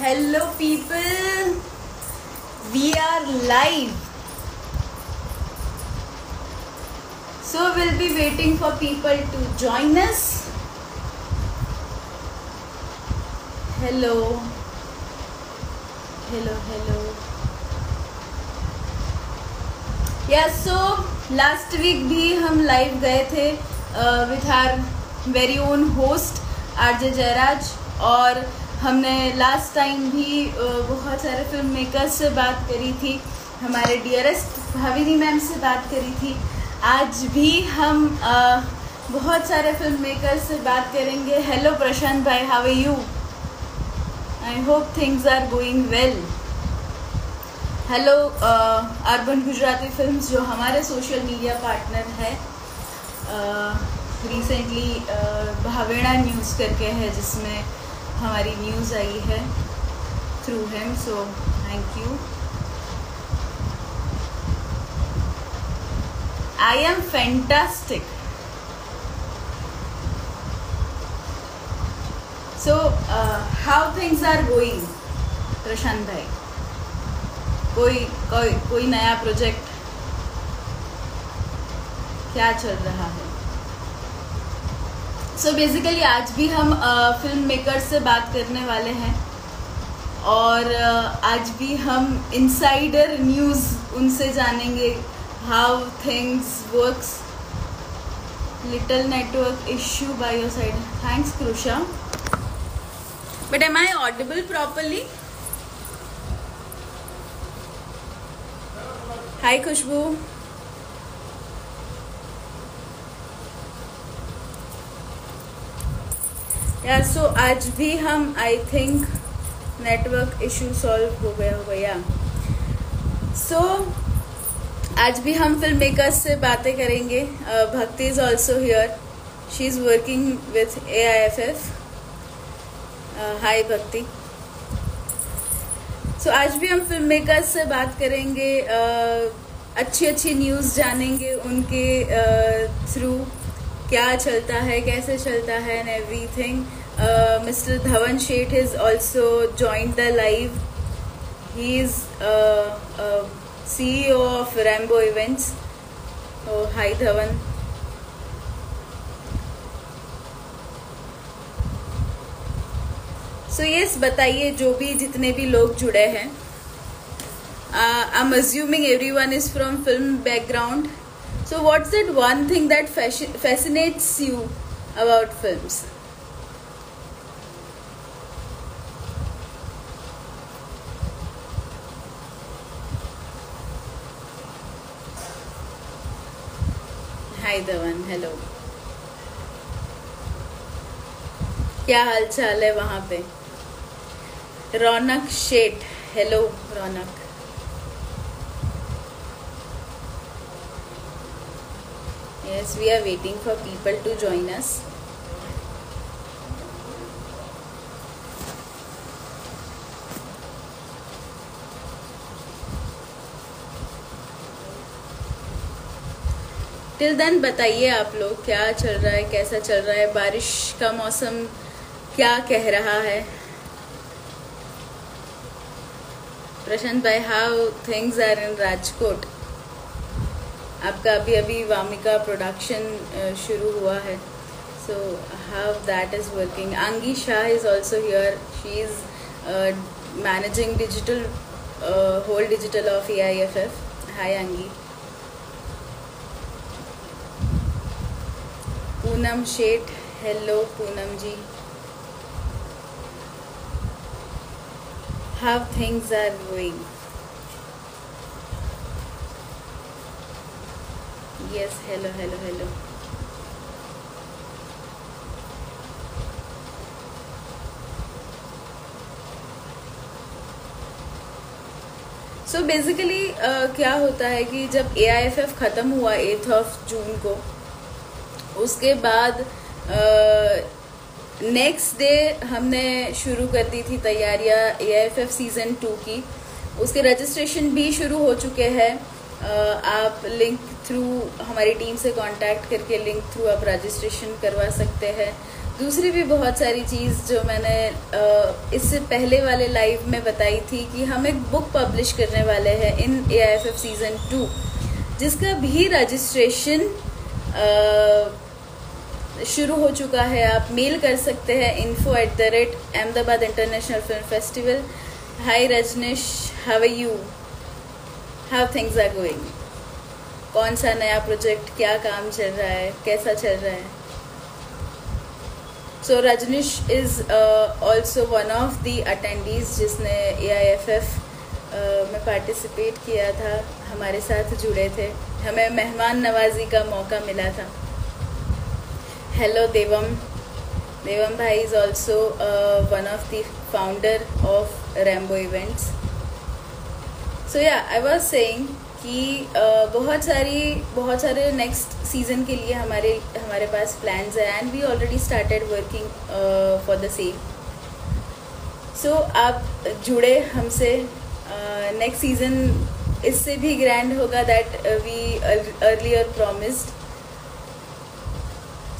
Hello people, we are live. So we'll be waiting for people to join us. Hello. Yes, so last week भी हम live गए थे with our very own host RJ Jayraj, और हमने last time भी बहुत सारे film makers से बात करी थी, हमारे डियरेस्ट भाविनी मैम से बात करी थी। आज भी हम बहुत सारे फिल्म मेकर्स से बात करेंगे। हेलो प्रशांत भाई, how are you? I hope things are going well. Hello urban Gujarati films, जो हमारे सोशल मीडिया पार्टनर है, रिसेंटली भावेड़ा न्यूज़ करके है जिसमें हमारी न्यूज़ आई है through him, so thank you. I am fantastic. So how things are going Prashant भाई? कोई नया प्रोजेक्ट क्या चल रहा है? सो बेसिकली आज भी हम फिल्म मेकर्स से बात करने वाले हैं, और आज भी हम इनसाइडर न्यूज़ उनसे जानेंगे, how things works. Little network issue by your side, thanks Krisha, but am I audible properly? Hi Khushboo. Yeah so आज भी हम, I think network issue solve हो गया होगा या सो आज भी हम फिल्म मेकर्स से बातें करेंगे। भक्ति is also here, she is working with AIFF। हाय भक्ति। सो आज भी हम फिल्म मेकर्स से बात करेंगे, अच्छी न्यूज़ जानेंगे उनके थ्रू, क्या चलता है, कैसे चलता है and everything. Mister Dhawan Sheth is also joined the live. He is CEO of Rambo events. Hi Dhawan. So yes, बताइए जो भी जितने भी लोग जुड़े हैं। I am assuming everyone is from film background. So what's that one thing that fascinates you about films? Hi Dhawan, hello. क्या हाल चाल है वहाँ पे? रौनक Sheth, hello Raunak. Yes, we are waiting for people to join us. Till then बताइए आप लोग क्या चल रहा है, कैसा चल रहा है, बारिश का मौसम क्या कह रहा है? प्रशांत भाई, how things are in Rajkot? आपका अभी वामिका प्रोडक्शन शुरू हुआ है, so how that is working. Aangi Shah is also here, she is managing digital whole digital of AIFF। Hi Aangi. Poonam Sheth, hello Poonam ji. How things are going? Yes, hello. So basically क्या होता है कि जब AIFF ख़त्म हुआ 8 जून को, उसके बाद नेक्स्ट डे हमने शुरू कर दी थी तैयारियां AIFF सीज़न 2 की। उसके रजिस्ट्रेशन भी शुरू हो चुके हैं। आप लिंक थ्रू हमारी टीम से कांटेक्ट करके लिंक थ्रू आप रजिस्ट्रेशन करवा सकते हैं। दूसरी भी बहुत सारी चीज़ जो मैंने इससे पहले वाले लाइव में बताई थी कि हम एक बुक पब्लिश करने वाले हैं इन AIFF सीज़न 2, जिसका भी रजिस्ट्रेशन शुरू हो चुका है। आप मेल कर सकते हैं info@Ahmedabad International Film Festival. Hi Rajnish, how are you? How things are going? कौन सा नया प्रोजेक्ट, क्या काम चल रहा है, कैसा चल रहा है? So Rajnish is also one of the attendees जिसने AIFF में पार्टिसिपेट किया था, हमारे साथ जुड़े थे, हमें मेहमान नवाजी का मौका मिला था। Hello Devam. Devam bhai is also one of the founder of Rambo Events. So yeah, I was saying कि बहुत सारे नेक्स्ट सीज़न के लिए हमारे पास प्लान्स है and we already started working for the same. So आप जुड़े हमसे, नेक्स्ट सीज़न इससे भी ग्रैंड होगा that we earlier promised.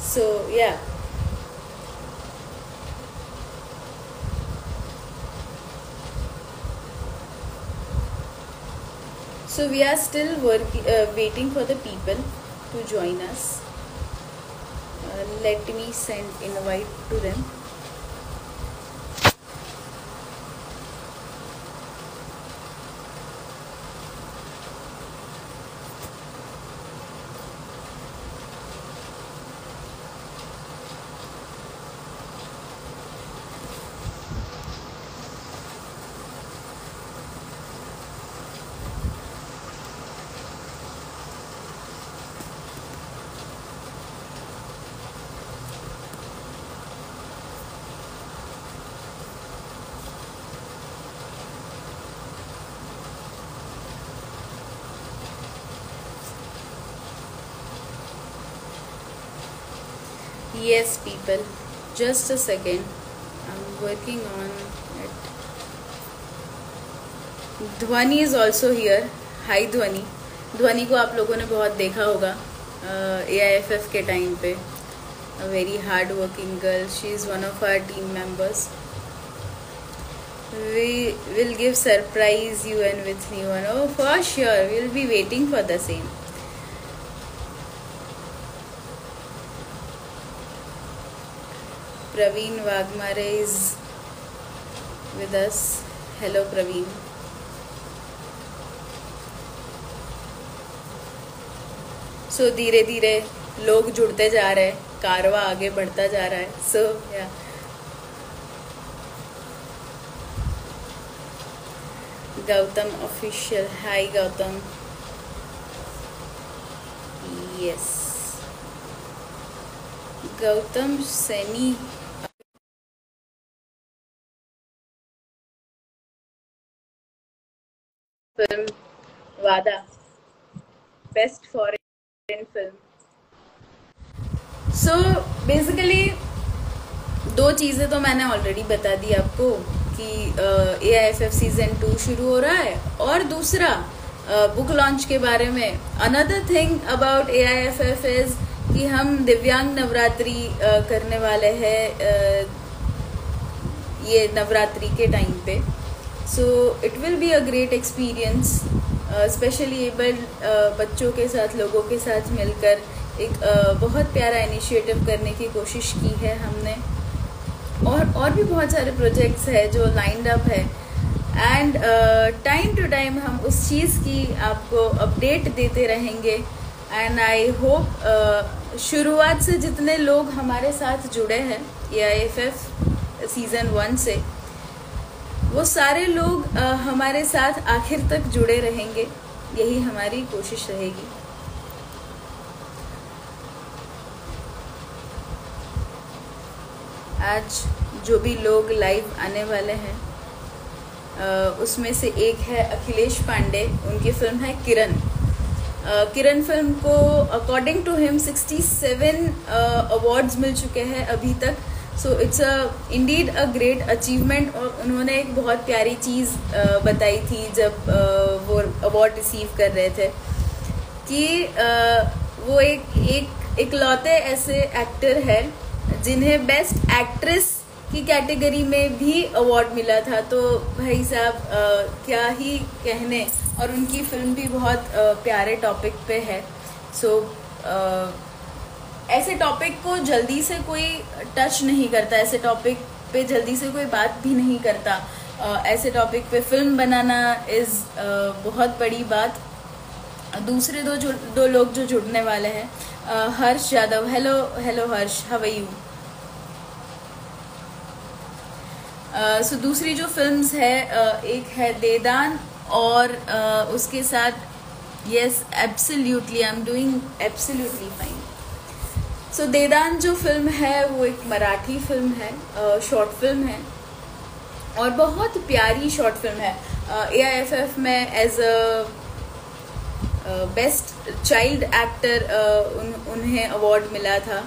So yeah, so we are still waiting for the people to join us. Let me send invite to them. Yes people, just a second, I'm working on it. ध्वनि is also here. Hi ध्वनि. ध्वनि को आप लोगों ने बहुत देखा होगा AIFF के टाइम पे। A very hard working girl. She is one of our team members. We will give surprise you and with new one. Oh for sure, we will be waiting for the same. Praveen Wagmare is with us. Hello Praveen. So धीरे धीरे लोग जुड़ते जा रहे हैं, कारवा आगे बढ़ता जा रहा है। So yeah, Gautam official. Hi Gautam. Yes, Gautam Seni. Film Vaada, best foreign film. So basically दो चीज़ें तो मैंने ऑलरेडी बता दी आपको कि AIFF सीज़न 2 शुरू हो रहा है, और दूसरा बुक लॉन्च के बारे में। Another thing about AIFF is कि हम दिव्यांग नवरात्रि करने वाले हैं ये नवरात्रि के टाइम पे। So it will be a great experience, specially abled बच्चों के साथ, लोगों के साथ मिलकर एक बहुत प्यारा इनिशिएटिव करने की कोशिश की है हमने। और भी बहुत सारे प्रोजेक्ट्स हैं जो लाइंड अप है, एंड टाइम टू टाइम हम उस चीज़ की आपको अपडेट देते रहेंगे। एंड आई होप शुरुआत से जितने लोग हमारे साथ जुड़े हैं AIFF सीज़न 1 से, वो सारे लोग हमारे साथ आखिर तक जुड़े रहेंगे, यही हमारी कोशिश रहेगी। आज जो भी लोग लाइव आने वाले हैं उसमें से एक है अखिलेश पांडे, उनकी फिल्म है किरण। किरण फिल्म को अकॉर्डिंग टू हिम 67 अवार्ड्स मिल चुके हैं अभी तक। So it's indeed a great achievement. और उन्होंने एक बहुत प्यारी चीज़ बताई थी जब वो अवार्ड रिसीव कर रहे थे कि वो एक इकलौते ऐसे एक्टर है जिन्हें बेस्ट एक्ट्रेस की कैटेगरी में भी अवार्ड मिला था। तो भाई साहब क्या ही कहने, और उनकी फिल्म भी बहुत प्यारे टॉपिक पे है। सो ऐसे टॉपिक को जल्दी से कोई टच नहीं करता, ऐसे टॉपिक पे जल्दी से कोई बात भी नहीं करता। ऐसे टॉपिक पे फिल्म बनाना इज़ बहुत बड़ी बात। दूसरे दो लोग जो जुड़ने वाले हैं, Harsh Yadav, hello Harsh, how are you. So दूसरी जो फिल्म्स है, एक है देदान, और उसके साथ yes absolutely I am doing absolutely fine. So Dedan जो फिल्म है वो एक मराठी फिल्म है, शॉर्ट फिल्म है और बहुत प्यारी शॉर्ट फिल्म है। AIFF में as a best child actor उन्हें अवार्ड मिला था।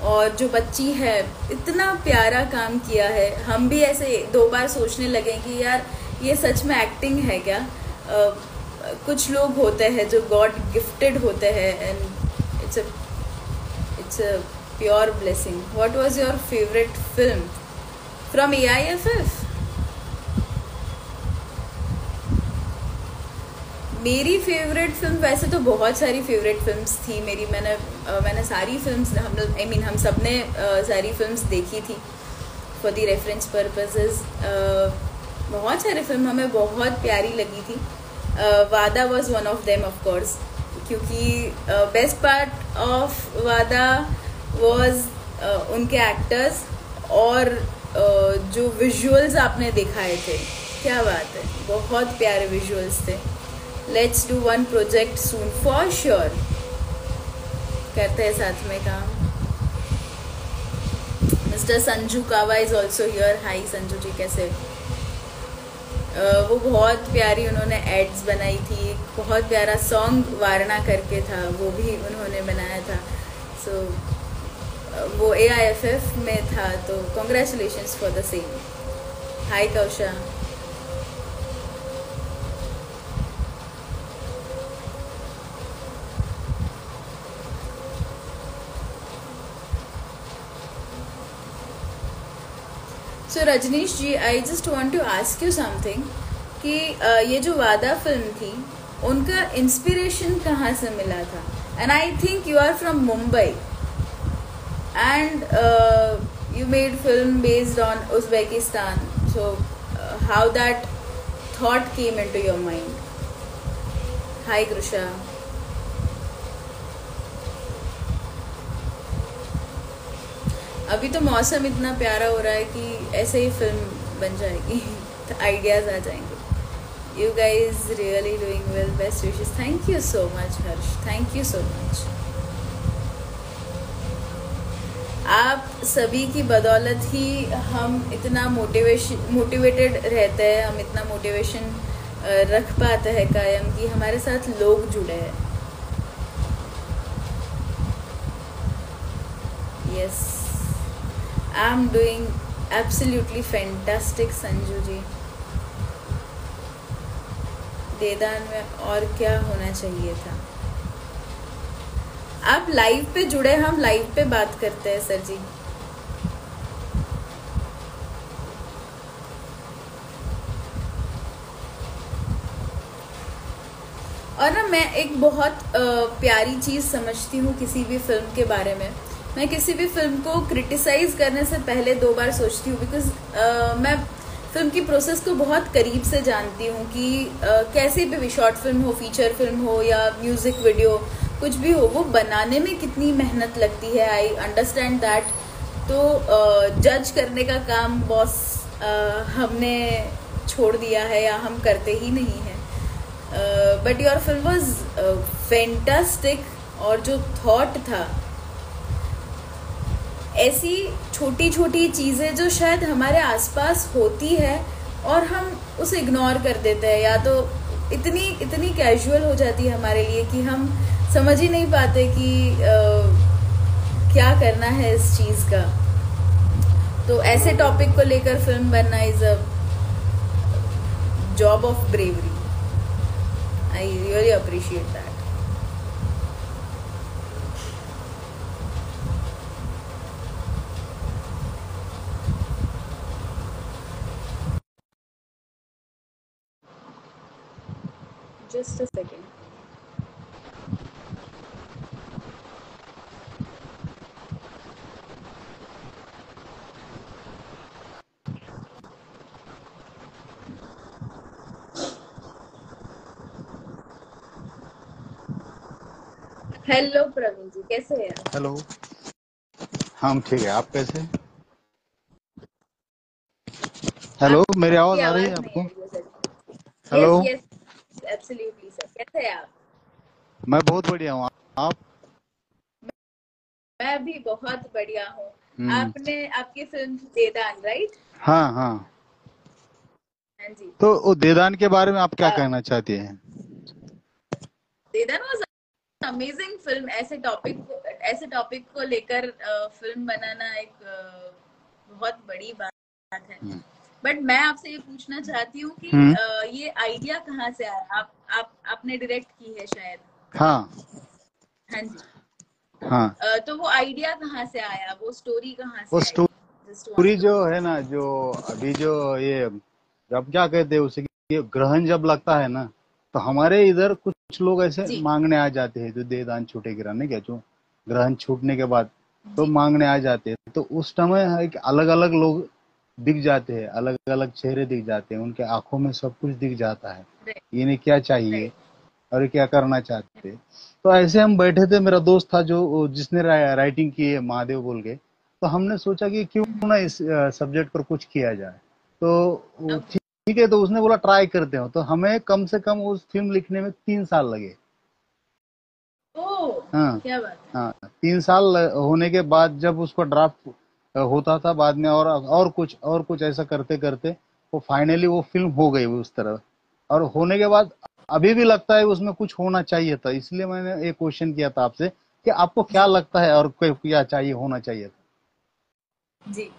और जो बच्ची है, इतना प्यारा काम किया है। हम भी ऐसे 2 बार सोचने लगे कि यार ये सच में एक्टिंग है क्या। कुछ लोग होते हैं जो गॉड गिफ्टेड होते हैं, and it's a pure blessing. What was your favourite film from AIFF? मेरी फेवरेट फिल्म, वैसे तो बहुत सारी फेवरेट फिल्म्स थी मेरी। मैंने सारी फिल्म्स, हम सब ने सारी फिल्म्स देखी थी फॉर द रेफरेंस पर्पसेस। बहुत सारी फिल्म हमें बहुत प्यारी लगी थी। वादा was one of them of course, क्योंकि बेस्ट पार्ट ऑफ वादा वाज उनके एक्टर्स और जो विजुअल्स आपने दिखाए थे, क्या बात है, बहुत प्यारे विजुअल्स थे। Let's do one project soon for sure, करते हैं साथ में काम। Mister Sanju Kava is also here. Hi Sanju ji, कैसे? वो बहुत प्यारी उन्होंने एड्स बनाई थी। बहुत प्यारा सॉन्ग वारणा करके था, वो भी उन्होंने बनाया था। सो वो AIFF में था, तो congratulations for the same. Hi Kausha. So Rajneesh ji, I just want to ask you something कि ये जो वादा फिल्म थी, उनका इंस्पिरेशन कहाँ से मिला था? And I think you are from Mumbai and you made film based on Uzbekistan. So how that thought came into your mind? Hi Krisha. अभी तो मौसम इतना प्यारा हो रहा है कि ऐसे ही फिल्म बन जाएगी, तो आइडियाज आ जाएंगे। You guys really doing well, best wishes. Thank you so much Harsh, thank you so much. आप सभी की बदौलत ही हम इतना मोटिवेटेड रहते हैं, हम इतना मोटिवेशन रख पाते हैं कायम, कि हमारे साथ लोग जुड़े हैं। Yes, I am doing absolutely fantastic Sanju ji. Dedan में और क्या होना चाहिए था? आप लाइव पे जुड़े, हम लाइव पे बात करते हैं सर जी। और ना, मैं एक बहुत प्यारी चीज़ समझती हूँ किसी भी फिल्म के बारे में। मैं किसी भी फिल्म को क्रिटिसाइज करने से पहले 2 बार सोचती हूँ, बिकॉज मैं फिल्म की प्रोसेस को बहुत करीब से जानती हूँ कि कैसे भी शॉर्ट फिल्म हो, फीचर फिल्म हो या म्यूज़िक वीडियो, कुछ भी हो, वो बनाने में कितनी मेहनत लगती है। I understand that. तो जज करने का काम बॉस हमने छोड़ दिया है, या हम करते ही नहीं हैं। But your film was fantastic, और जो थॉट था, ऐसी छोटी छोटी चीज़ें जो शायद हमारे आसपास होती है और हम उसे इग्नोर कर देते हैं, या तो इतनी कैजुअल हो जाती है हमारे लिए कि हम समझ ही नहीं पाते कि क्या करना है इस चीज़ का। तो ऐसे टॉपिक को लेकर फिल्म बनना is a job of bravery. I really appreciate that. Just a second. Hello Praveen ji, कैसे हैं आप? हेलो। हम ठीक है, आप कैसे? हेलो, मेरी आपकी आवाज आ रही है आवाज नहीं आपको? आ रही है sir. Hello. Yes yes, absolutely sir. कैसे हैं आप? मैं बहुत बढ़िया हूँ। आप? मैं भी बहुत बढ़िया हूँ। हम्म। आपने आपकी फिल्म देदान, राइट? हाँ हाँ। हाँ जी। तो वो देदान के बारे में आप क्या अ, कहना चाहती हैं? देदान वाज अमेजिंग फिल्म। ऐसे टॉपिक को लेकर फिल्म बनाना एक बहुत बड़ी बात है। हम्म। बट मैं आपसे ये पूछना चाहती हूँ कि हम्म। ये आइडिया कहाँ से आया? आपने डायरेक्ट की है शायद। हाँ हाँ जी। हाँ। तो वो आइडिया कहाँ से आया, वो स्टोरी कहाँ वो से आई? जस्ट स्टोरी वांट टू जो नो। है ना, जो अभी जो ये जब क्या कहते हैं उसे, कि ग्रहण जब लगता है ना, तो हमारे इधर कुछ लोग ऐसे जी मांगने आ जाते हैं, जो देदान छूटे गिराने क्या, जो ग्रहण छूटने के बाद तो जी। मांगने आ जाते हैं। तो उस समय एक अलग अलग लोग दिख जाते हैं, अलग अलग चेहरे दिख जाते हैं, उनके आंखों में सब कुछ दिख जाता है, राइट इन्हें क्या चाहिए राइट। और क्या करना चाहते हैं। तो ऐसे हम बैठे थे, मेरा दोस्त था जो जिसने राइटिंग की है, महादेव बोल के। तो हमने सोचा कि क्यों ना इस सब्जेक्ट पर कुछ किया जाए। तो वो ओके। ठीक है, तो उसने बोला ट्राई करते हो। तो हमें कम से कम उस फिल्म लिखने में 3 साल लगे। ओह, हाँ क्या बात है। हाँ। 3 साल होने के बाद जब उसको ड्राफ्ट होता था बाद में, और कुछ ऐसा करते करते वो फाइनली वो फिल्म हो गई उस तरह। और होने के बाद अभी भी लगता है उसमें कुछ होना चाहिए था। इसलिए मैंने एक क्वेश्चन किया था आपसे कि आपको क्या जी लगता है और क्या चाहिए, होना चाहिए था। जी।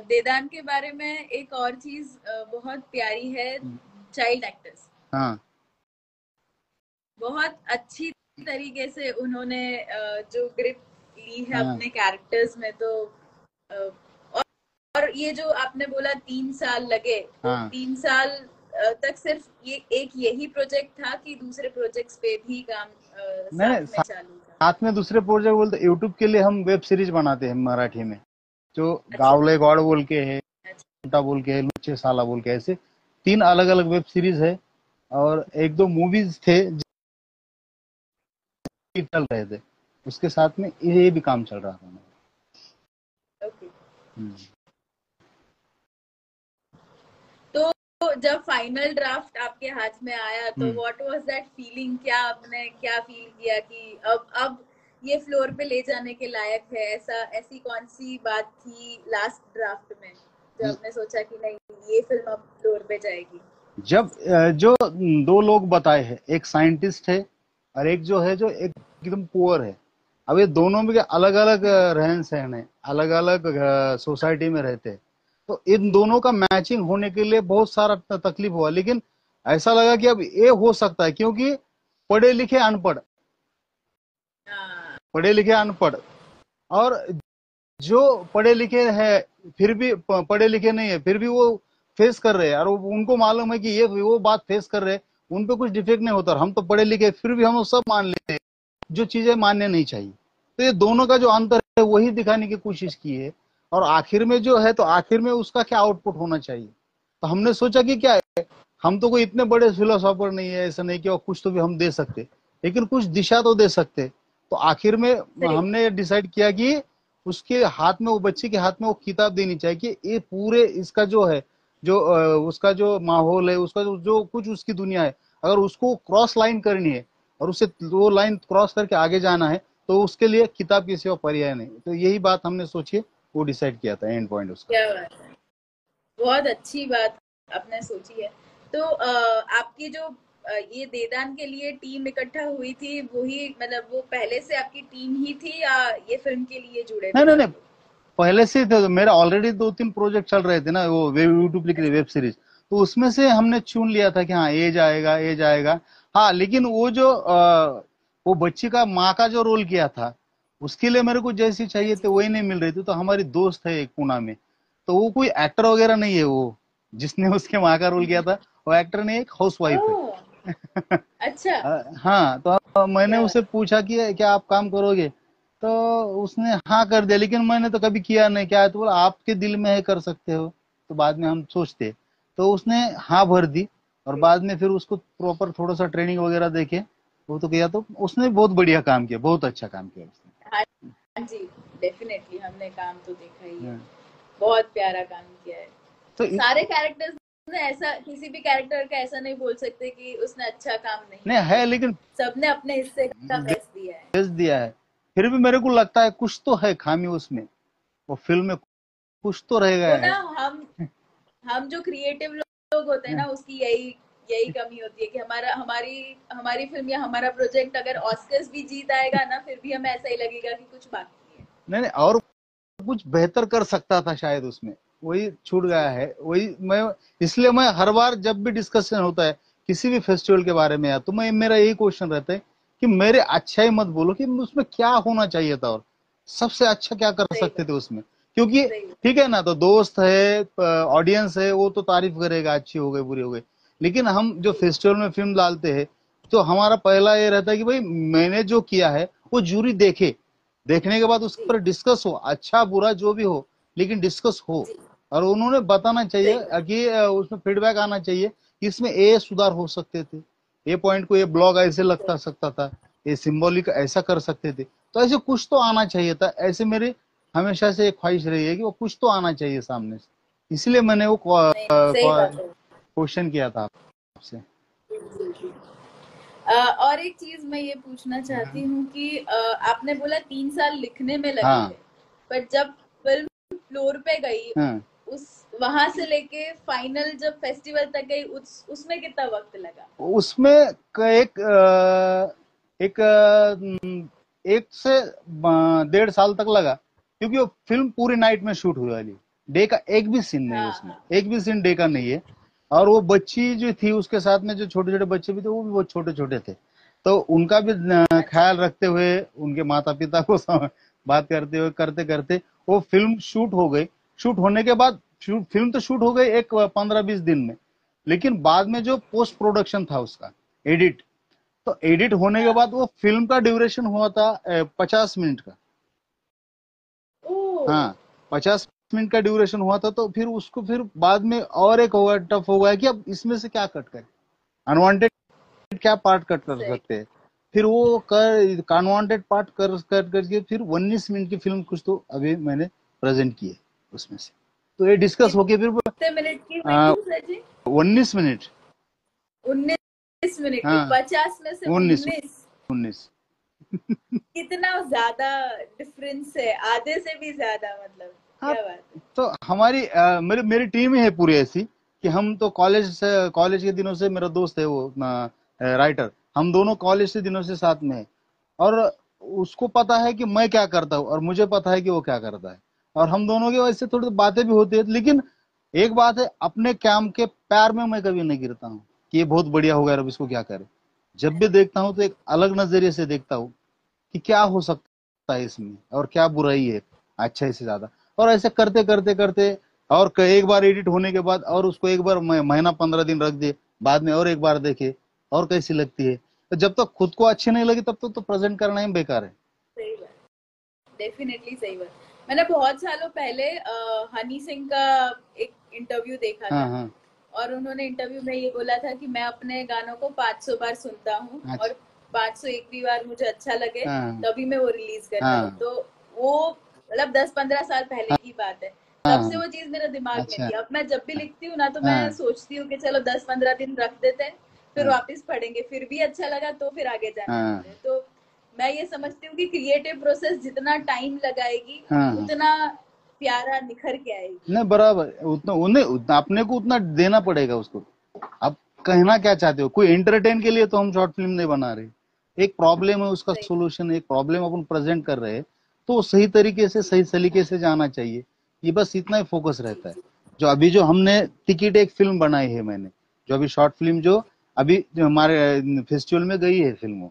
देदान के बारे में एक और चीज बहुत प्यारी है। चाइल्ड एक्टर्स हाँ बहुत अच्छी तरीके से उन्होंने जो ग्रिप ली है हाँ अपने कैरेक्टर्स में। तो अ, और ये जो आपने बोला 3 साल लगे, तो हाँ। 3 साल तक सिर्फ ये एक यही प्रोजेक्ट था कि दूसरे प्रोजेक्ट्स पे भी काम नहीं नहीं, साथ में चालू था? साथ में दूसरे प्रोजेक्ट बोलते, यूट्यूब के लिए हम वेब सीरीज बनाते हैं मराठी में, जो अच्छा गावले गौड़ बोल के है, अच्छा। छोटा बोल के है, लुच्चे साला बोल के, ऐसे 3 अलग अलग वेब सीरीज है। और एक दो मूवीज थे जो चल रहे थे, उसके साथ में ये भी काम चल रहा था मेरा। ओके। हम्म। तो जब फाइनल ड्राफ्ट आपके हाथ में आया तो hmm. What was that feeling? क्या आपने क्या फील किया कि अब ये फ्लोर पे ले जाने के लायक है? ऐसी कौन सी बात थी लास्ट ड्राफ्ट में जो आपने सोचा कि नहीं, ये फिल्म अब फ्लोर पे जाएगी? जब जो दो लोग बताए हैं, एक साइंटिस्ट है और एक जो है जो एकदम पुअर है। अब ये दोनों में अलग अलग रहन सहन है, अलग अलग सोसाइटी में रहते हैं। तो इन दोनों का मैचिंग होने के लिए बहुत सारा तकलीफ हुआ, लेकिन ऐसा लगा कि अब ये हो सकता है, क्योंकि पढ़े लिखे अनपढ़, हाँ पढ़े लिखे अनपढ़, और जो पढ़े लिखे हैं फिर भी पढ़े लिखे नहीं है, फिर भी वो फेस कर रहे हैं, और उनको मालूम है कि ये वो बात फेस कर रहे हैं, उन पे कुछ डिफेक्ट नहीं होता। और हम तो पढ़े लिखे फिर भी हम सब मान लेते हैं जो चीजें मानने नहीं चाहिए। तो ये दोनों का जो अंतर है वही दिखाने की कोशिश की है। और आखिर में जो है, तो आखिर में उसका क्या आउटपुट होना चाहिए। तो हमने सोचा कि क्या है, हम तो कोई इतने बड़े फिलोसोफर नहीं है, ऐसा नहीं कि और कुछ तो भी हम दे सकते, लेकिन कुछ दिशा तो दे सकते। तो आखिर में सही। हमने डिसाइड किया कि उसके हाथ में, वो बच्चे के हाथ में वो किताब देनी चाहिए कि ये पूरे इसका जो है, जो उसका जो माहौल है, उसका जो कुछ उसकी दुनिया है, अगर उसको क्रॉस लाइन करनी है और उसे वो लाइन क्रॉस करके आगे जाना है, तो उसके लिए किताब के सिवा पर्याय नहीं। तो यही बात हमने सोची, वो डिसाइड किया था एंड पॉइंट उसका। क्या बात है, बहुत अच्छी बात आपने सोची है। तो आपकी जो ये देदान के लिए टीम इकट्ठा हुई थी, वही मतलब वो पहले से आपकी टीम ही थी या ये फिल्म के लिए जुड़े नहीं थे नहीं सब नहीं, लोग? पहले से थे। तो मेरा ऑलरेडी 2-3 प्रोजेक्ट चल रहे थे ना, वो यूट्यूब की वेब सीरीज। तो उसमें से हमने चुन लिया था कि हाँ ये जाएगा, ये जाएगा। हाँ, लेकिन वो जो वो बच्ची का माँ का जो रोल किया था, उसके लिए मेरे को जैसी हाँ चाहिए थी जी। वही नहीं मिल रही थी। तो हमारी दोस्त है एक पुणे में, तो वो कोई एक्टर वगैरह नहीं है, वो जिसने उसके माँ का रोल किया था, वो एक्टर नहीं, एक हाउस वाइफ ओह, है। अच्छा। हाँ, तो मैंने क्या उसे बात। पूछा कि क्या आप काम करोगे, तो उसने हाँ कर दिया, लेकिन मैंने तो कभी किया नहीं। क्या है, तो बोला आपके दिल में है कर सकते हो, तो बाद में हम सोचते। तो उसने हाँ भर दी, और बाद में फिर उसको प्रॉपर थोड़ा सा ट्रेनिंग वगैरह देके वो तो किया, तो उसने बहुत बढ़िया काम किया, बहुत अच्छा काम किया उसने। हाँ जी, डेफिनेटली हमने काम तो देखा ही है। हाँ, बहुत प्यारा काम किया है। तो सारे कैरेक्टर्स ने ऐसा, किसी भी कैरेक्टर का ऐसा नहीं बोल सकते कि उसने अच्छा काम नहीं नहीं है, किया। लेकिन सबने अपने हिस्से का बेस्ट दिया है। भेज दिया है। फिर भी मेरे को लगता है कुछ तो है खामी उसमें, वो फिल्म में कुछ तो रह वो गया ना, है। हम जो क्रिएटिव लोग होते हैं ना, उसकी यही यही कमी होती है कि हमारा हमारी हमारी फिल्म या हमारा प्रोजेक्ट अगर ऑस्कर्स भी जीत आएगा ना, फिर भी हमें ऐसा ही लगेगा कि कुछ बाकी है। नहीं नहीं, और कुछ बेहतर कर सकता था शायद उसमें, वही छूट जी। गया है। वही मैं, इसलिए मैं हर बार जब भी डिस्कशन होता है किसी भी फेस्टिवल के बारे में, या तो मैं, मेरा यही क्वेश्चन रहता है कि मेरे अच्छा ही मत बोलो कि उसमें क्या होना चाहिए था, और सबसे अच्छा क्या कर सही सकते थे बात। उसमें। क्योंकि सही बात। ठीक है ना, तो दोस्त है, ऑडियंस है, वो तो तारीफ करेगा, अच्छी हो गई बुरी हो गई। लेकिन हम जो जी। फेस्टिवल में फिल्म डालते हैं, तो हमारा पहला ये रहता है कि भाई मैंने जो किया है वो जूरी देखे, देखने के बाद उस जी। पर डिस्कस हो, अच्छा बुरा जो भी हो, लेकिन डिस्कस हो। जी। और उन्होंने बताना चाहिए सही बात। कि उसमें फीडबैक आना चाहिए कि इसमें ये सुधार हो सकते थे, ये पॉइंट को ये ब्लॉग ऐसे लगता सही। सकता था, ये सिंबॉलिक ऐसा कर सकते थे। तो ऐसे कुछ तो आना चाहिए था, ऐसे मेरे हमेशा से एक ख्वाहिश रही है कि वो कुछ तो आना चाहिए सामने से। इसलिए मैंने वो नहीं नहीं, सही बात है। क्वेश्चन किया था आपसे। जी, जी, जी। और एक चीज मैं ये पूछना चाहती हूँ कि आपने बोला 3 साल लिखने में लगे हाँ थे, पर जब फिल्म फ्लोर पे गई, हाँ, उस वहां से लेके फाइनल जब फेस्टिवल तक गई, उसमें कितना वक्त लगा? उसमें एक एक एक से 1.5 साल तक लगा, क्योंकि वो फिल्म पूरी नाइट में शूट हुई वाली। डे का एक भी सीन नहीं है हाँ उसमें, हाँ। एक भी सीन डे का नहीं है। और वो बच्ची जो थी उसके साथ में, जो छोटे छोटे बच्चे भी थे, वो भी बहुत छोटे छोटे थे। तो उनका भी अच्छा। ख्याल रखते हुए, उनके माता पिता को बात करते हुए, करते करते वो फिल्म शूट हो गई। शूट होने के बाद, फिल्म तो शूट हो गई एक 15-20 दिन में, लेकिन बाद में जो पोस्ट प्रोडक्शन था उसका, एडिट, तो एडिट होने के हाँ। बाद वो फिल्म का ड्यूरेशन हुआ था 50 मिनट का। ओ। हाँ, 50 मिनट का ड्यूरेशन हुआ था। तो फिर उसको फिर बाद में और एक होगा, टफ हो गया कि अब इसमें से क्या कट करें, अनवांटेड क्या पार्ट कट कर सही। सकते हैं। फिर वो कर अनवांटेड पार्ट कर कट करके फिर 19 मिनट की फिल्म कुछ तो अभी मैंने प्रेजेंट की है उसमें से। तो ये डिस्कस होके फिर कितने मिनट की हुई थी सर जी? 19 मिनट। 19 मिनट की, हाँ, 50 में से 19, 19? 19। कितना ज्यादा डिफरेंस है, आधे से भी ज्यादा, मतलब हाँ, क्या बात है। तो हमारी मेरी मेरी टीम ही है पूरी ऐसी कि हम तो कॉलेज के दिनों से, मेरा दोस्त है वो राइटर, हम दोनों कॉलेज से दिनों से साथ में है। और उसको पता है कि मैं क्या करता हूँ, और मुझे पता है कि वो क्या करता है। और हम दोनों की वजह से थोड़ी बातें भी होती है, लेकिन एक बात है, अपने काम के प्यार में मैं कभी नहीं गिरता हूँ कि ये बहुत बढ़िया हो गया, अब इसको क्या करें। जब भी देखता हूँ तो एक अलग नजरिए से देखता हूँ कि क्या हो सकता है इसमें, और क्या बुराई है अच्छे से ज्यादा। और ऐसे करते करते करते, और एक बार एडिट होने के बाद, और उसको एक बार महीना 15 दिन रख दे, बाद में और एक बार देखे, और कैसी लगती है। तो जब तक खुद को अच्छी नहीं लगी, तब तक तो प्रेजेंट करना ही बेकार है। सही बात। डेफिनेटली सही बात। मैंने बहुत सालों पहले हनी सिंह का एक इंटरव्यू देखा हाँ था, हाँ, और उन्होंने इंटरव्यू में ये बोला था कि मैं अपने गानों को 500 बार सुनता हूँ, और अच्छा, 501वीं बार मुझे अच्छा लगे हाँ तभी मैं वो रिलीज करता हूँ। हाँ तो वो मतलब 10-15 साल पहले की बात है। तब से हाँ, वो चीज मेरे दिमाग में अच्छा, थी। अब मैं जब भी लिखती हूँ ना, तो मैं हाँ सोचती हूँ कि चलो 10-15 दिन रख देते हैं, फिर हाँ वापस पढ़ेंगे, फिर भी अच्छा लगा तो फिर आगे जाने हाँ देते हैं। तो मैं ये समझती हूँ कि क्रिएटिव प्रोसेस जितना टाइम लगाएगी, हाँ हाँ। उतना प्यारा निखर के आएगी। नहीं, बराबर, उतना उन्हें उतना अपने को उतना देना पड़ेगा उसको। आप कहना क्या चाहते हो, कोई एंटरटेन के लिए तो हम शॉर्ट फिल्म नहीं बना रहे। एक प्रॉब्लम है, उसका सही। सोल्यूशन, एक प्रॉब्लम अपन प्रेजेंट कर रहे हैं, तो सही तरीके से, जी। सही सलीके से जाना चाहिए। ये बस इतना ही फोकस जी। रहता है। जी। जो अभी जो हमने टिकट एक फिल्म बनाई है मैंने, जो अभी शॉर्ट फिल्म जो अभी जो हमारे फेस्टिवल में गई है फिल्मों,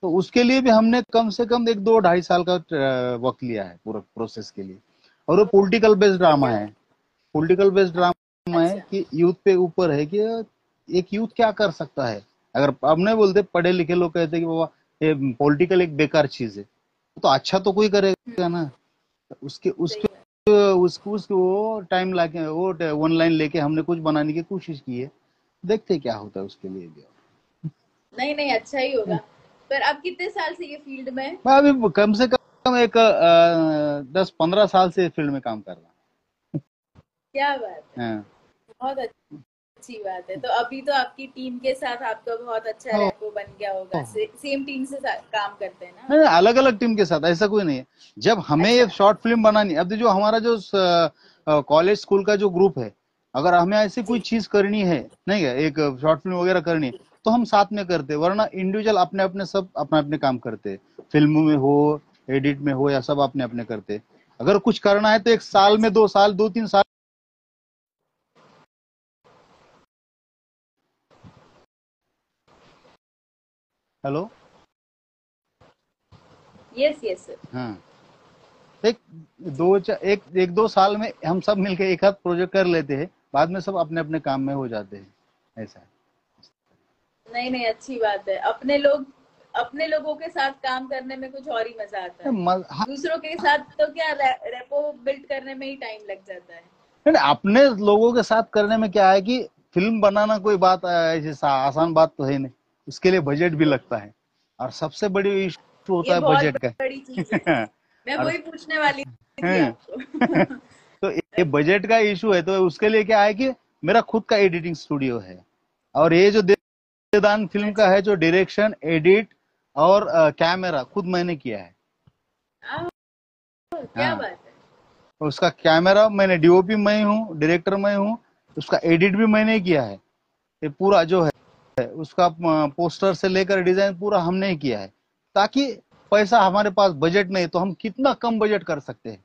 तो उसके लिए भी हमने कम से कम 1-2-2.5 साल का वक्त लिया है पूरा प्रोसेस के लिए। और वो पॉलिटिकल बेस्ड ड्रामा क्या है। बात। पॉलिटिकल बेस्ड ड्रामा है अच्छा। कि यूथ पे ऊपर है कि एक यूथ क्या कर सकता है? अगर अब नहीं बोलते, पढ़े लिखे लोग कहते हैं कि बाबा ये पॉलिटिकल एक बेकार चीज है, तो अच्छा तो कोई करेगा ना। उसके सही उसके बात। उसको वो टाइम लाके वो ऑनलाइन लेके हमने कुछ बनाने की कोशिश की है, देखते क्या होता है उसके लिए भी। नहीं नहीं, अच्छा ही होगा। पर आप कितने साल से ये फील्ड में हैं? मैं अभी कम से कम एक 10-15 साल से फील्ड में काम कर रहा क्या बात है, हूँ। बहुत अच्छी बात है। तो अभी तो आपकी टीम के साथ आपका बहुत अच्छा हाँ। रैपो बन गया होगा, सेम टीम से काम करते हैं ना? नहीं, अलग अलग टीम के साथ ऐसा कोई नहीं है। जब हमें ये अच्छा। शॉर्ट फिल्म बनानी, अब जो हमारा जो कॉलेज स्कूल का जो ग्रुप है, अगर हमें ऐसी कोई जी। चीज करनी है, नहीं है, एक शॉर्ट फिल्म वगैरह करनी है, तो हम साथ में करते हैं, वरना इंडिविजुअल अपने अपने सब अपने अपने काम करते हैं। फिल्म में हो, एडिट में हो, या सब अपने अपने करते हैं। अगर कुछ करना है तो एक साल में, अच्छा। 2 साल, 2-3 साल। हेलो। Yes yes sir. हाँ। एक एक एक 2 साल में हम सब मिलके एक आध प्रोजेक्ट कर लेते हैं, बाद में सब अपने अपने काम में हो जाते हैं, ऐसा नहीं नहीं, अच्छी बात है। अपने लोगों के साथ काम करने में कुछ और ही मजा आता है। है। हाँ, दूसरों के साथ तो क्या, रेपो बिल्ड करने में ही टाइम लग जाता है। नहीं, अपने लोगों के साथ करने में क्या है कि फिल्म बनाना कोई बात ऐसी आसान बात तो है नहीं, उसके लिए बजट भी लगता है, और सबसे बड़ी इशू होता ये है बहुत बजट बड़ी चीज है। का। मैं और वही पूछने वाली थी हैं। आपको। तो ये बजट का इशू है, तो उसके लिए क्या है कि मेरा खुद का एडिटिंग स्टूडियो है, और ये जो देवदान फिल्म का अच्छा। है, जो डायरेक्शन, एडिट और कैमरा खुद मैंने किया है। आह, क्या हाँ, बात है। उसका कैमरा मैंने, डीओपी मैं हूँ, डायरेक्टर मैं हूँ, उसका एडिट भी मैंने किया है। ये पूरा जो है उसका पोस्टर से लेकर डिजाइन पूरा हमने ही किया है, ताकि पैसा हमारे पास बजट नहीं, तो हम कितना कम बजट कर सकते हैं।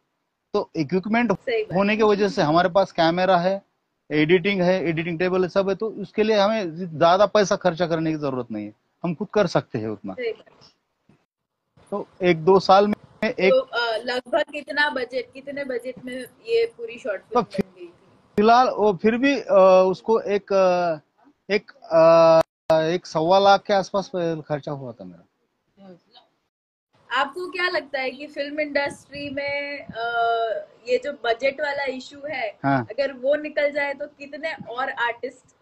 तो इक्विपमेंट सही होने बात की वजह से हमारे पास कैमरा है, एडिटिंग है, एडिटिंग टेबल है, सब है, तो उसके लिए हमें ज्यादा पैसा खर्चा करने की जरूरत नहीं है, हम खुद कर सकते हैं उतना। सही बात। तो 1-2 साल में एक, तो लगभग कितने बजट में ये पूरी शॉर्ट तो फिल्म बन गई थी? फिलहाल वो फिर भी उसको एक 1.25 लाख के आसपास खर्चा हुआ था मेरा। आपको क्या लगता है कि फिल्म इंडस्ट्री में ये जो बजट वाला इशू है, हाँ, अगर वो निकल जाए तो कितने और आर्टिस्ट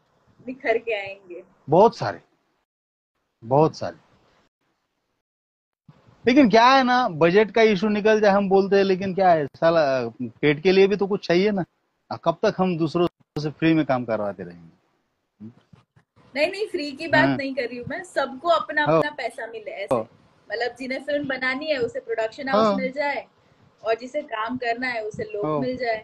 निखर के आएंगे? बहुत सारे, बहुत सारे। लेकिन क्या है ना, बजट का इशू निकल जाए हम बोलते हैं, लेकिन क्या है साला, पेट के लिए भी तो कुछ चाहिए ना। कब तक हम दूसरों से फ्री में काम करवाते रहेंगे? नहीं नहीं, फ्री की बात हाँ। नहीं कर रही हूँ मैं, सबको अपना हाँ। अपना पैसा मिले ऐसे। मतलब जिन्हें फिल्म बनानी है उसे प्रोडक्शन हाउस हाँ। मिल जाए, और जिसे काम करना है उसे लोग हाँ, मिल जाए।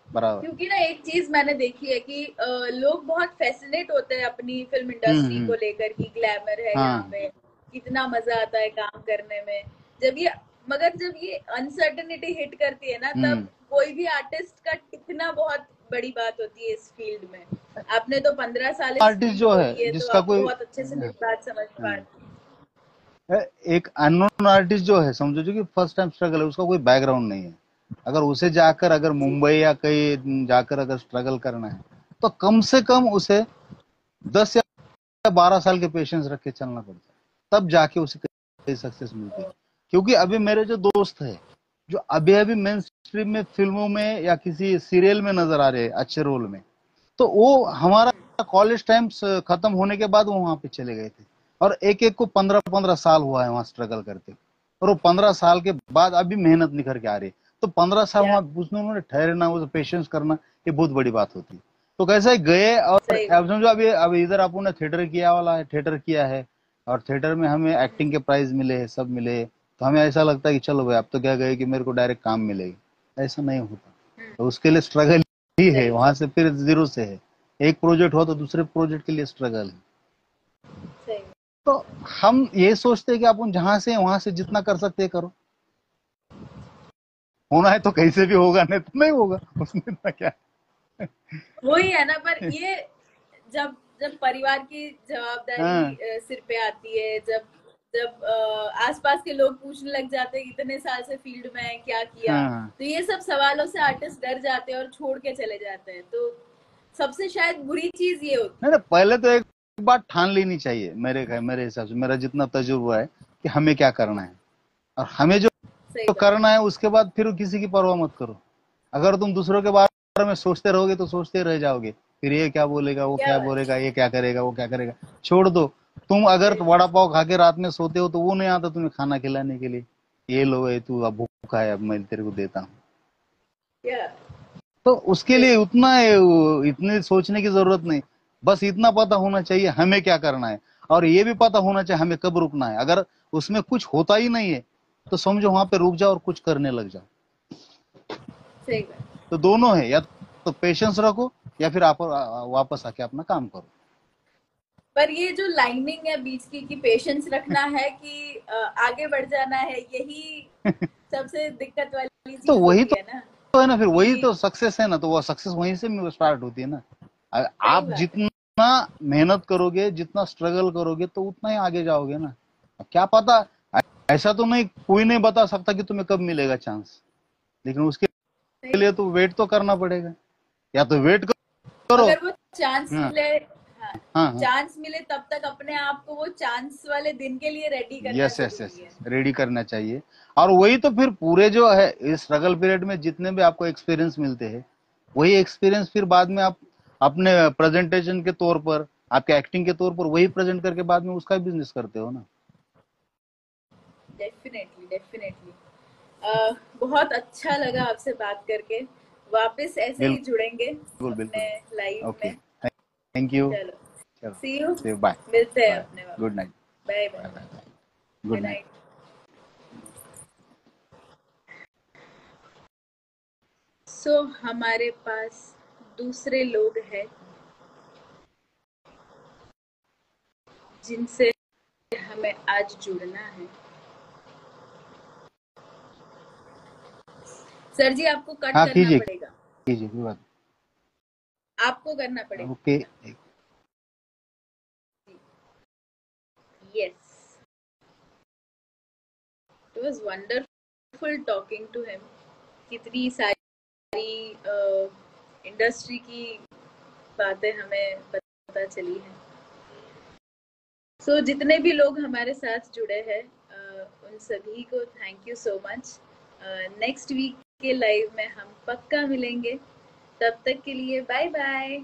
बराबर। क्योंकि ना एक चीज मैंने देखी है कि लोग बहुत फैसिनेट होते हैं अपनी फिल्म इंडस्ट्री हम्म। को लेकर, कि ग्लैमर है यहाँ हाँ। पे, कितना मजा आता है काम करने में। जब ये मगर जब ये अनसर्टेनिटी हिट करती है ना, तब हम्म। कोई भी आर्टिस्ट का टिकना बहुत बड़ी बात होती है इस फील्ड में। आपने तो 15 साल इस आर्टिस्ट फील्ड में जो है होती है, तो जिसका आपको कोई, बहुत अच्छे से मेरी बात समझ हाँ, पाती है। एक अननोन आर्टिस्ट जो है, समझो जो कि फर्स्ट टाइम स्ट्रगल है, उसका कोई बैकग्राउंड नहीं है, अगर उसे जाकर अगर जी। मुंबई या कहीं जाकर अगर स्ट्रगल करना है, तो कम से कम उसे 10 या 12 साल के पेशेंस रख के चलना पड़ता है, तब जाके उसे कहीं सक्सेस मिलती है। क्योंकि अभी मेरे जो दोस्त है, जो अभी अभी मेन स्ट्रीम में फिल्मों में या किसी सीरियल में नजर आ रहे हैं अच्छे रोल में, तो वो हमारा कॉलेज टाइम खत्म होने के बाद वो वहां पे चले गए थे, और एक एक को 15-15 साल हुआ है वहां स्ट्रगल करते, और वो 15 साल के बाद अभी मेहनत निखर के आ रही है। तो 15 साल क्या, वहां उसने उन्होंने ठहरना, वो पेशेंस करना, ये बहुत बड़ी बात होती है। तो कैसे गए, और सही अब बात। समझो अभी अभी इधर आपने थिएटर किया वाला है, थिएटर किया है, और थिएटर में हमें एक्टिंग के प्राइज मिले हैं, सब मिले हैं, तो हमें ऐसा लगता है कि चलो भाई अब तो क्या गए कि मेरे को डायरेक्ट काम मिलेगी, ऐसा नहीं होता। तो उसके लिए स्ट्रगल ही है, सही वहां से फिर जीरो से है, एक प्रोजेक्ट हो तो दूसरे प्रोजेक्ट के लिए स्ट्रगल है। सही। तो हम ये सोचते हैं कि अपन जहां से वहां से जितना कर सकते हैं करो, होना है तो कैसे भी होगा, नहीं तो नहीं होगा, उसमें इतना क्या वही है ना, पर ये जब जब परिवार की है। जवाबदारी हाँ। सिर पे आती है, जब जब आसपास के लोग पूछने लग जाते हैं इतने साल से फील्ड में है, क्या किया, हाँ। तो ये सब सवालों से आर्टिस्ट डर जाते हैं और छोड़ के चले जाते हैं। तो सबसे शायद बुरी चीज ये होती नहीं नहीं, पहले तो एक बात ठान लेनी चाहिए, मेरे हिसाब से, मेरा जितना तजुर्बा है कि हमें क्या करना है, और हमें जो है। सही जो बात। करना है उसके बाद फिर किसी की परवाह मत करो। अगर तुम दूसरों के बारे में सोचते रहोगे तो सोचते रह जाओगे, फिर ये क्या बोलेगा, वो क्या क्या बात। बोलेगा, ये क्या करेगा, वो क्या करेगा, छोड़ दो। तुम अगर सही वड़ा बात। पाव खा के रात में सोते हो तो वो नहीं आता तुम्हें खाना खिलाने के लिए, ये लो, ये तू अब भूखा है, अब मैं तेरे को देता हूँ। क्या। तो उसके सही। लिए उतना इतने सोचने की जरूरत नहीं, बस इतना पता होना चाहिए हमें क्या करना है, और ये भी पता होना चाहिए हमें कब रुकना है। अगर उसमें कुछ होता ही नहीं है तो समझो वहां पे रुक जाओ और कुछ करने लग जाओ। सही बात। तो दोनों है, या तो पेशेंस रखो या फिर आप वापस आके अपना काम करो। पर ये जो लाइनिंग है बीच की कि पेशेंस रखना है कि आगे बढ़ जाना है, यही सबसे दिक्कत वाली तो चीज वही होती है ना। तो है ना, फिर वही कि तो सक्सेस है ना, तो वो सक्सेस वहीं से स्टार्ट होती है ना। सही आप बात है। जितना मेहनत करोगे, जितना स्ट्रगल करोगे, तो उतना ही आगे जाओगे ना। अब क्या पता, ऐसा तो नहीं, कोई नहीं बता सकता कि तुम्हें कब मिलेगा चांस, लेकिन उसके सही लिए बात। तो वेट तो करना पड़ेगा, या तो वेट करो। अगर वो चांस हाँ मिले, हाँ, हाँ हाँ, चांस मिले तब तक अपने आप को वो चांस वाले दिन के लिए रेडी करना यस यस यस, जरूरी है। रेडी करना चाहिए। और वही तो फिर पूरे जो है इस स्ट्रगल पीरियड में जितने भी आपको एक्सपीरियंस मिलते हैं, वही एक्सपीरियंस फिर बाद में आप अपने प्रेजेंटेशन के तौर पर, आपके एक्टिंग के तौर पर वही प्रेजेंट करके बाद में उसका बिजनेस करते हो ना। Definitely definitely. बहुत अच्छा लगा आपसे बात करके। वापस ऐसे ही बिल्कुल जुड़ेंगे बिल्कुल। अपने लाइव ओके, में। Thank you. चलो, सी यू। चलो, बाय। मिलते हैं बाय। अपने गुड वापस। Night. Bye bye. Bye bye bye. Good good night. Night. So हमारे पास दूसरे लोग हैं जिनसे हमें आज जुड़ना है। सर जी आपको कट हाँ करना कीजिए पड़ेगा। कीजिए, कोई बात आपको करना नहीं। पड़ेगा। Okay. Yes, it was wonderful talking to him. कितनी सारी इंडस्ट्री की बातें हमें पता चली हैं। सो जितने भी लोग हमारे साथ जुड़े हैं, उन सभी को thank you so much. Next week के लाइव में हम पक्का मिलेंगे। तब तक के लिए बाय बाय।